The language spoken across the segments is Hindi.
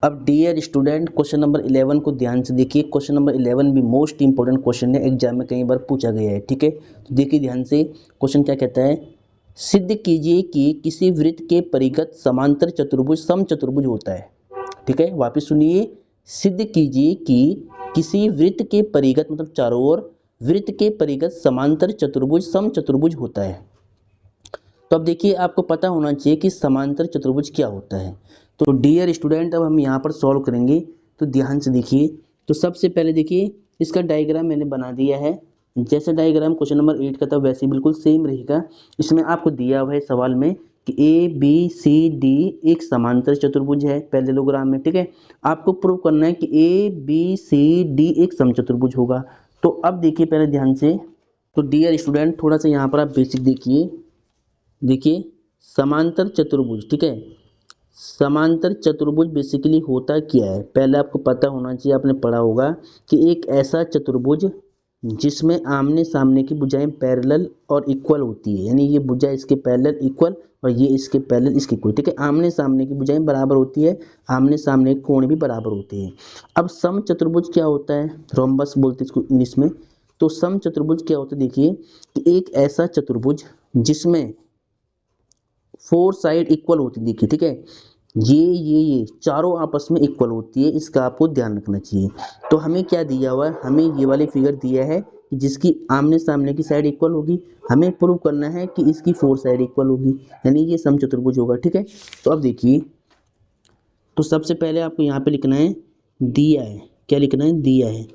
अब डियर स्टूडेंट क्वेश्चन नंबर 11 को ध्यान से देखिए। क्वेश्चन नंबर 11 भी मोस्ट इंपॉर्टेंट क्वेश्चन है, एग्जाम में कई बार पूछा गया है। ठीक है, तो देखिए ध्यान से, क्वेश्चन क्या कहता है। सिद्ध कीजिए कि किसी वृत्त के परिगत समांतर चतुर्भुज समचतुर्भुज होता है। ठीक है, वापस सुनिए। सिद्ध कीजिए कि किसी वृत्त के परिगत मतलब चारों ओर वृत्त के परिगत समांतर चतुर्भुज समचतुर्भुज होता है। तो अब देखिए, आपको पता होना चाहिए कि समांतर चतुर्भुज क्या होता है। तो डियर स्टूडेंट, अब हम यहाँ पर सॉल्व करेंगे, तो ध्यान से देखिए। तो सबसे पहले देखिए, इसका डायग्राम मैंने बना दिया है। जैसे डायग्राम क्वेश्चन नंबर 8 का था वैसे बिल्कुल सेम रहेगा। इसमें आपको दिया हुआ है सवाल में कि ए बी सी डी एक समांतर चतुर्भुज है पैरेललोग्राम में। ठीक है, आपको प्रूव करना है कि ए बी सी डी एक समचतुर्भुज होगा। तो अब देखिए पहले ध्यान से, तो डियर स्टूडेंट थोड़ा सा यहाँ पर आप बेसिक देखिए। देखिए, समांतर चतुर्भुज, ठीक है, समांतर चतुर्भुज बेसिकली होता क्या है, पहले आपको पता होना चाहिए, आपने पढ़ा होगा कि एक ऐसा चतुर्भुज जिसमें आमने सामने की भुजाएं पैरेलल और इक्वल होती है, यानी ये भुजा इसके पैरेलल इक्वल और ये इसके पैरेलल इसके इक्वल। ठीक है, आमने सामने की भुजाएं बराबर होती है, आमने सामने के कोण भी बराबर होते हैं। अब सम चतुर्भुज क्या होता है, रोम्बस बोलते हैं इसको इंग्लिश में। तो सम चतुर्भुज क्या होता है, देखिए कि एक ऐसा चतुर्भुज जिसमें फोर साइड इक्वल होती देखिए। ठीक है, ये चारों आपस में इक्वल होती है, इसका आपको ध्यान रखना चाहिए। तो हमें क्या दिया हुआ है, हमें ये वाली फिगर दिया है कि जिसकी आमने सामने की साइड इक्वल होगी, हमें प्रूव करना है कि इसकी फोर साइड इक्वल होगी, यानी ये समचतुर्भुज होगा। ठीक है, तो अब देखिए, तो सबसे पहले आपको यहाँ पे लिखना है दिया है, क्या लिखना है, दिया है।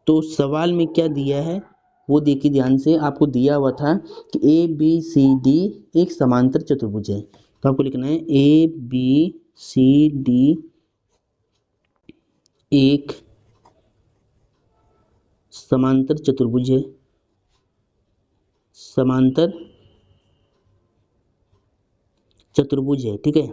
तो सवाल में क्या दिया है वो देखिए ध्यान से, आपको दिया हुआ था कि ए बी सी डी एक समांतर चतुर्भुज है। तो आपको लिखना है ए बी सी डी एक समांतर चतुर्भुज है, समांतर चतुर्भुज है। ठीक है,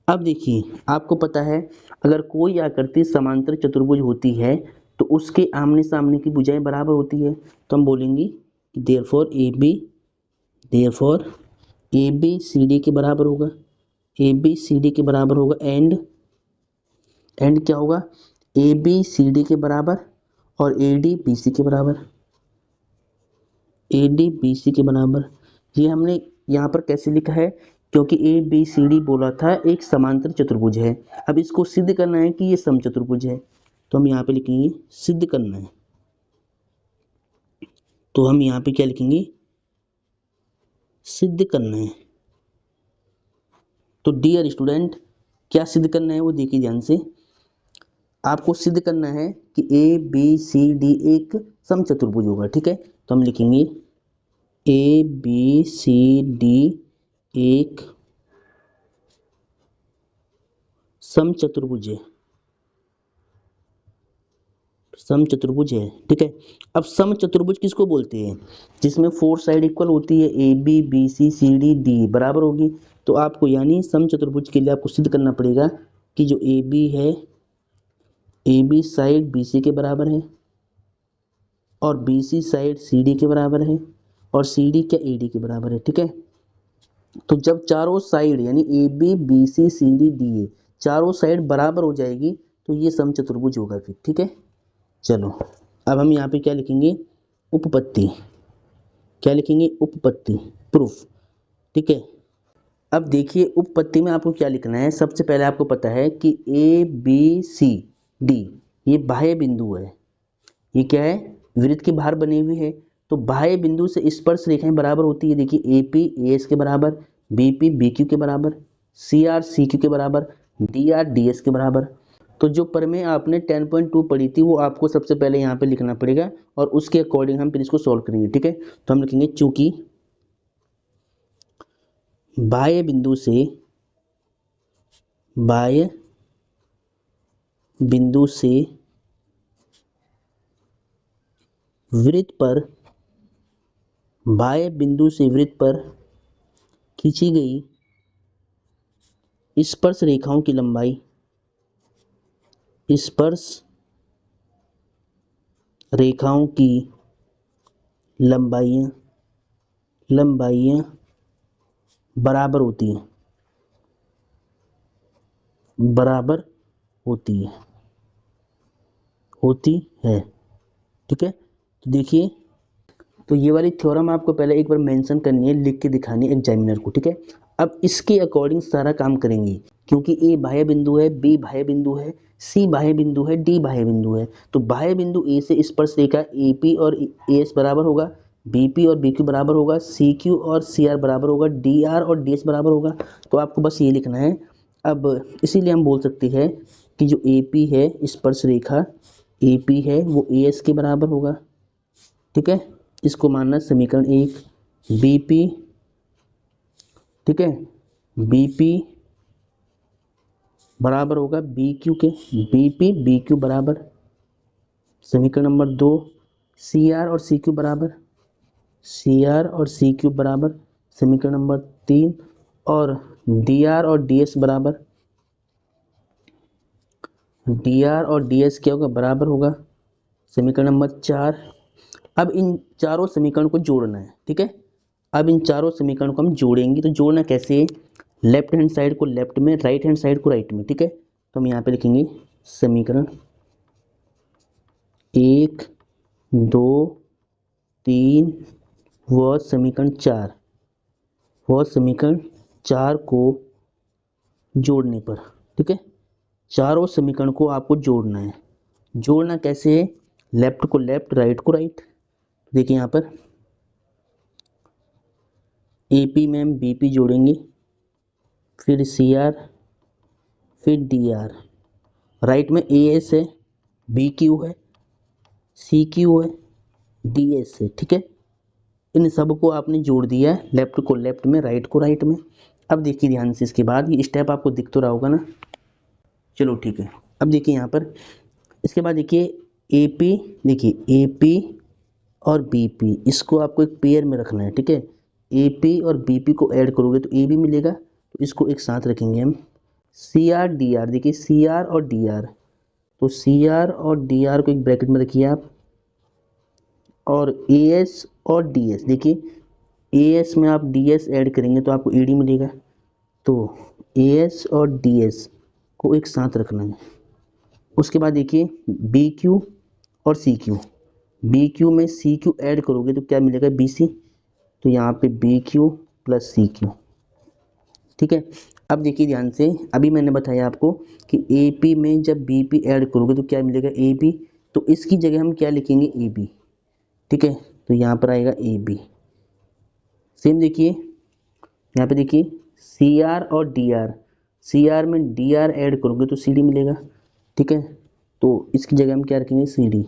अब देखिए, आपको पता है अगर कोई आकृति समांतर चतुर्भुज होती है तो उसके आमने सामने की भुजाएं बराबर होती है। तो हम बोलेंगे therefore A B C D के बराबर होगा, ए बी सी डी के बराबर होगा, एंड क्या होगा, ए बी सी डी के बराबर और ए डी बी सी के बराबर, ए डी बी सी के बराबर। ये हमने यहाँ पर कैसे लिखा है, क्योंकि ए बी सी डी बोला था एक समांतर चतुर्भुज है। अब इसको सिद्ध करना है कि ये समचतुर्भुज है, तो हम यहाँ पे लिखेंगे सिद्ध करना है। तो हम यहाँ पे क्या लिखेंगे, सिद्ध करना है। तो डियर स्टूडेंट, क्या सिद्ध करना है वो देखिए ध्यान से। आपको सिद्ध करना है कि ए बी सी डी एक समचतुर्भुज होगा। ठीक है, तो हम लिखेंगे ए बी सी डी एक समचतुर्भुज है, समचतुर्भुज है। ठीक है, अब समचतुर्भुज किसको बोलते हैं, जिसमें फोर साइड इक्वल होती है, A B B C C D D बराबर होगी। तो आपको यानी समचतुर्भुज के लिए आपको सिद्ध करना पड़ेगा कि जो ए बी है, A B side B C के बराबर है और B C side C D के बराबर है और सी डी क्या ए डी के बराबर है। ठीक है, तो जब चारों साइड यानी A B B C C D D A चारों साइड बराबर हो जाएगी तो ये समचतुर्भुज होगा फिर। ठीक है, चलो अब हम यहाँ पे क्या लिखेंगे, उपपत्ति, क्या लिखेंगे, उपपत्ति, प्रूफ। ठीक है, अब देखिए उपपत्ति में आपको क्या लिखना है। सबसे पहले आपको पता है कि ए बी सी डी ये बाह्य बिंदु है, ये क्या है, वृत्त के बाहर बने हुए है। तो बाह्य बिंदु से स्पर्श रेखाएं बराबर होती है। देखिए ए पी ए एस के बराबर, बी पी बी क्यू के बराबर, सी आर सी क्यू के बराबर, डी आर डी एस के बराबर। तो जो प्रमेय आपने 10.2 पढ़ी थी वो आपको सबसे पहले यहाँ पे लिखना पड़ेगा और उसके अकॉर्डिंग हम फिर इसको सॉल्व करेंगे। ठीक है, तो हम लिखेंगे चूंकि बाह्य बिंदु से, बाह्य बिंदु से वृत्त पर, बाह्य बिंदु से वृत्त पर खींची गई स्पर्श रेखाओं की लंबाई, स्पर्श रेखाओं की लंबाइयाँ बराबर होती हैं, बराबर होती है ठीक है। तो देखिए, तो ये वाली थ्योरम आपको पहले एक बार मेंशन करनी है, लिख के दिखानी है एग्जामिनर को, ठीक है। अब इसके अकॉर्डिंग सारा काम करेंगे, क्योंकि ए बाह्य बिंदु है, बी बाह्य बिंदु है, सी बाह्य बिंदु है, डी बाह्य बिंदु है। तो बाह्य बिंदु ए से स्पर्श रेखा ए पी और ए एस बराबर होगा, बी पी और बी क्यू बराबर होगा, सी क्यू और सी आर बराबर होगा, डी आर और डी एस बराबर होगा। तो आपको बस ये लिखना है। अब इसीलिए हम बोल सकते हैं कि जो ए पी है, स्पर्श रेखा ए पी है, वो ए एस के बराबर होगा, ठीक है। इसको मानना समीकरण 1। बीपी, ठीक है, बीपी बराबर होगा बी क्यू के, बीपी बी क्यू बराबर। समीकरण नंबर 2, सी आर और सी क्यू बराबर, सी आर और सी क्यू बराबर। समीकरण नंबर 3, और डी आर और डी एस बराबर, डी आर और डी एस क्या होगा, बराबर होगा। समीकरण नंबर 4। अब इन चारों समीकरण को जोड़ना है, ठीक है। अब इन चारों समीकरण को हम जोड़ेंगे। तो जोड़ना कैसे, लेफ्ट हैंड साइड को लेफ्ट में, राइट हैंड साइड को राइट में, ठीक है। तो हम यहाँ पे लिखेंगे समीकरण 1, 2, 3 व समीकरण 4 को जोड़ने पर, ठीक है। चारों समीकरण को आपको जोड़ना है। जोड़ना कैसे है, लेफ्ट को लेफ्ट, राइट को राइट। देखिए यहाँ पर ए पी में हम बी पी जोड़ेंगे, फिर सी आर, फिर डी आर। राइट में ए एस है, बी क्यू है, सी क्यू है, डी एस है, ठीक है। इन सब को आपने जोड़ दिया है, लेफ्ट को लेफ्ट में, राइट को राइट में। अब देखिए ध्यान से, इसके बाद ये स्टेप आपको दिख तो रहा होगा ना। चलो ठीक है। अब देखिए यहाँ पर, इसके बाद देखिए ए पी, देखिए ए पी और बी पी, इसको आपको एक पेयर में रखना है, ठीक है। ए पी और बी पी को ऐड करोगे तो ए बी मिलेगा, तो इसको एक साथ रखेंगे हम। सी आर डी आर, देखिए सी आर और डी आर, तो सी आर और डी आर को एक ब्रैकेट में रखिए आप। और ए एस और डी एस, देखिए ए एस में आप डी एस ऐड करेंगे तो आपको ए डी मिलेगा। तो ए एस और डी एस को एक साथ रखना है। उसके बाद देखिए बी क्यू और सी क्यू, बी क्यू में सी क्यू ऐड करोगे तो क्या मिलेगा, बी सी। तो यहाँ पे B Q plus C Q, ठीक है। अब देखिए ध्यान से, अभी मैंने बताया आपको कि ए पी में जब बी पी ऐड करोगे तो क्या मिलेगा, ए बी। तो इसकी जगह हम क्या लिखेंगे, ए बी, ठीक है। तो यहाँ पर आएगा ए बी। सेम देखिए यहाँ पे, देखिए सी आर और डी आर, सी आर में डी आर ऐड करोगे तो सी डी मिलेगा, ठीक है। तो इसकी जगह हम क्या रखेंगे, सी डी।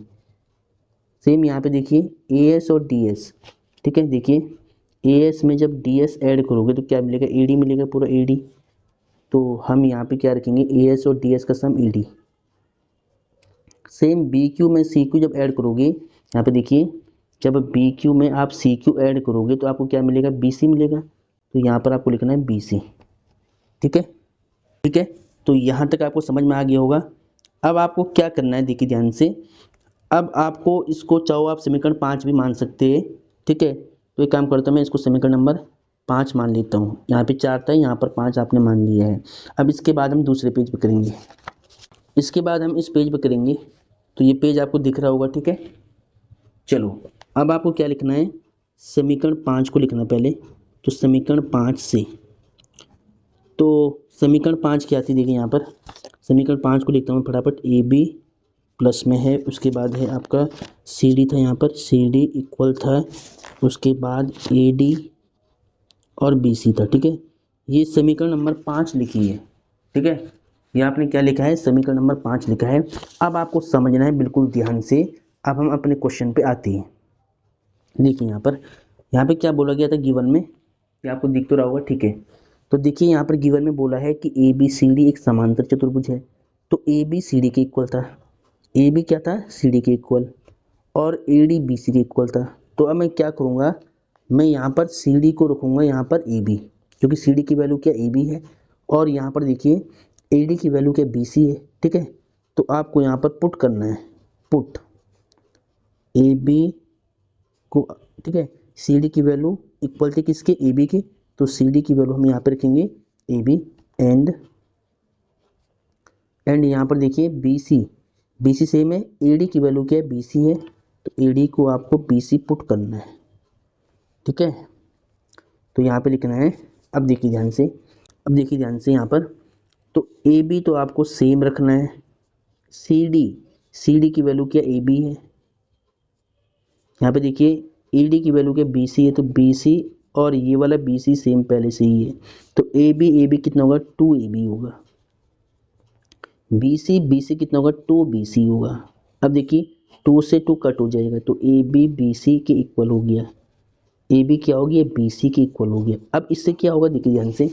सेम यहाँ पे देखिए ए एस और डी एस, ठीक है। देखिए ए एस में जब डी एस ऐड करोगे तो क्या मिलेगा, ए डी मिलेगा, पूरा ए डी। तो हम यहाँ पे क्या रखेंगे, ए एस और डी एस का sum E D. Same B Q में सी क्यू जब ऐड करोगे, यहाँ पे देखिए जब बी क्यू में आप सी क्यू ऐड करोगे तो आपको क्या मिलेगा, बी सी मिलेगा। तो यहाँ पर आपको लिखना है बी सी, ठीक है। ठीक है, तो यहाँ तक आपको समझ में आ गया होगा। अब आपको क्या करना है, देखिए ध्यान से। अब आपको इसको चाहो आप समीकरण 5 भी मान सकते हैं, ठीक है। तो एक काम करता हूँ, मैं इसको समीकरण नंबर 5 मान लेता हूँ। यहाँ पे 4 था, यहाँ पर 5 आपने मान लिया है। अब इसके बाद हम दूसरे पेज पे करेंगे, इसके बाद हम इस पेज पे करेंगे। तो ये पेज आपको दिख रहा होगा, ठीक है। चलो अब आपको क्या लिखना है, समीकरण 5 को लिखना पहले। तो समीकरण 5 से, तो समीकरण 5 क्या थी, देखिए यहाँ पर समीकरण 5 को लिखता हूँ फटाफट। ए बी प्लस में है, उसके बाद है आपका सी डी था, यहाँ पर सी डी इक्वल था, उसके बाद ए डी और बी सी था, ठीक है। ये समीकरण नंबर 5 लिखी है, ठीक है। ये आपने क्या लिखा है, समीकरण नंबर 5 लिखा है। अब आपको समझना है बिल्कुल ध्यान से। अब हम अपने क्वेश्चन पे आते हैं। देखिए यहाँ पे क्या बोला गया था गिवन में, ये आपको दिख तो रहा होगा, ठीक है। तो देखिए यहाँ पर गिवन में बोला है कि ए बी सी डी एक समांतर चतुर्भुज है। तो ए बी सी डी के इक्वल था, ए बी क्या था, सी डी के इक्वल, और ए डी बी सी के इक्वल था। तो अब मैं क्या करूँगा, मैं यहाँ पर सी डी को रखूँगा यहाँ पर ए बी, क्योंकि सी डी की वैल्यू क्या ए बी है, और यहाँ पर देखिए ए डी की वैल्यू क्या बी सी है, ठीक है। तो आपको यहाँ पर पुट करना है, पुट ए बी को, ठीक है, सी डी की वैल्यू इक्वल थी किसके, ए बी के। तो सी डी की वैल्यू हम यहाँ पर रखेंगे ए बी, एंड एंड यहाँ पर देखिए बी सी सेम है, ए डी की वैल्यू क्या है, बी सी है, तो ए डी को आपको बी सी पुट करना है, ठीक है। तो यहाँ पे लिखना है, अब देखिए ध्यान से, यहाँ पर तो ए बी तो आपको सेम रखना है, सी डी की वैल्यू क्या ए बी है, यहाँ पे देखिए ए डी की वैल्यू क्या बी सी है, तो बी सी और ये वाला बी सी सेम पहले से ही है, तो ए बी कितना होगा, 2AB होगा, बी सी कितना होगा, 2BC होगा। अब देखिए 2 से 2 कट हो जाएगा, तो ए बी सी के इक्वल हो गया, ए बी क्या हो गया, बी सी के इक्वल हो गया। अब इससे क्या होगा, देखिए ध्यान से,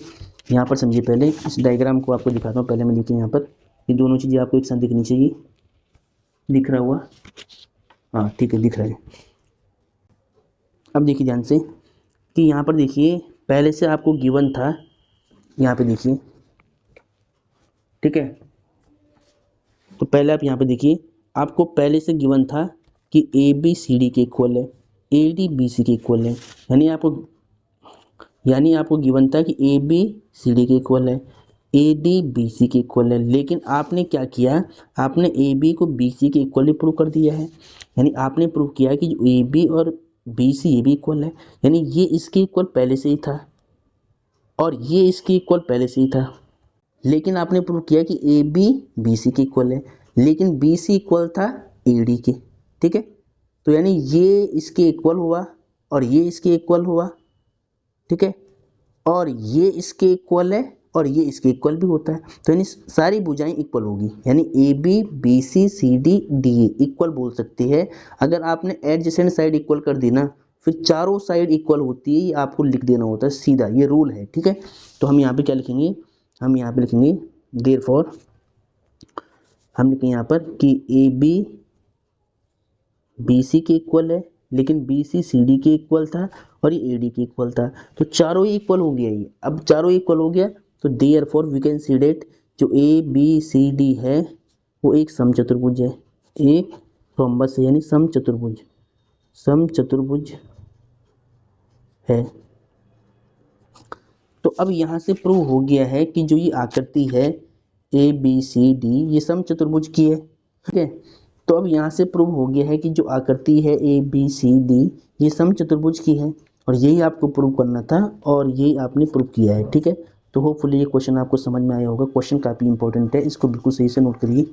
यहाँ पर समझिए, पहले इस डायग्राम को आपको दिखाता हूँ, पहले मैं देखिए यहाँ पर ये दोनों चीज़ें आपको एक साथ दिखनी चाहिए, दिख रहा हुआ, हाँ ठीक है दिख रहा है। अब देखिए ध्यान से कि यहाँ पर देखिए पहले से आपको गिवन था, यहाँ पे देखिए, ठीक है, तो पहले आप यहाँ पे देखिए आपको पहले से गिवन था कि ए बी सी डी के इक्वल है, ए डी बी सी के इक्वल है, यानी आपको गिवन था कि ए बी सी डी के इक्वल है, ए डी बी सी के इक्वल है, लेकिन आपने क्या किया, आपने ए बी को बी सी के इक्वल प्रूव कर दिया है, यानी आपने प्रूव किया कि ए बी और बी सी ये भी इक्वल है, यानी ये इसके इक्वल पहले से ही था और ये इसके इक्वल पहले से ही था, लेकिन आपने प्रूव किया कि ए बी बी सी के इक्वल है, लेकिन बी सी इक्वल था ए डी के, ठीक है। तो यानी ये इसके इक्वल हुआ और ये इसके इक्वल हुआ, ठीक है, और ये इसके इक्वल है और ये इसके इक्वल भी होता है, तो यानी सारी भुजाएं इक्वल होगी, यानी A B B C C D D equal बोल सकते हैं। अगर आपने एडजेसेंट साइड इक्वल कर दी ना, फिर चारों साइड इक्वल होती है, ये आपको लिख देना होता है सीधा, ये रूल है, ठीक है। तो हम यहाँ पे क्या लिखेंगे, हम यहाँ पे लिखेंगे देयरफॉर, हम लिखेंगे यहाँ पर कि ए बी बी सी के इक्वल है, लेकिन बी सी सी डी के इक्वल था और ये ए डी के इक्वल था, तो चारों ही इक्वल हो गया। ये अब चारों इक्वल हो गया, तो therefore we can see that जो ए बी सी डी है वो एक समचतुर्भुज है, एक रोम्बस है, यानी समचतुर्भुज है। तो अब यहाँ से प्रूव हो गया है कि जो ये आकृति है ए बी सी डी ये समचतुर्भुज की है, ठीक है। तो अब यहाँ से प्रूव हो गया है कि जो आकृति है ए बी सी डी ये समचतुर्भुज की है, और यही आपको प्रूव करना था और यही आपने प्रूव किया है, ठीक है। तो होपफुली ये क्वेश्चन आपको समझ में आया होगा, क्वेश्चन काफ़ी इंपॉर्टेंट है, इसको बिल्कुल सही से नोट करिए।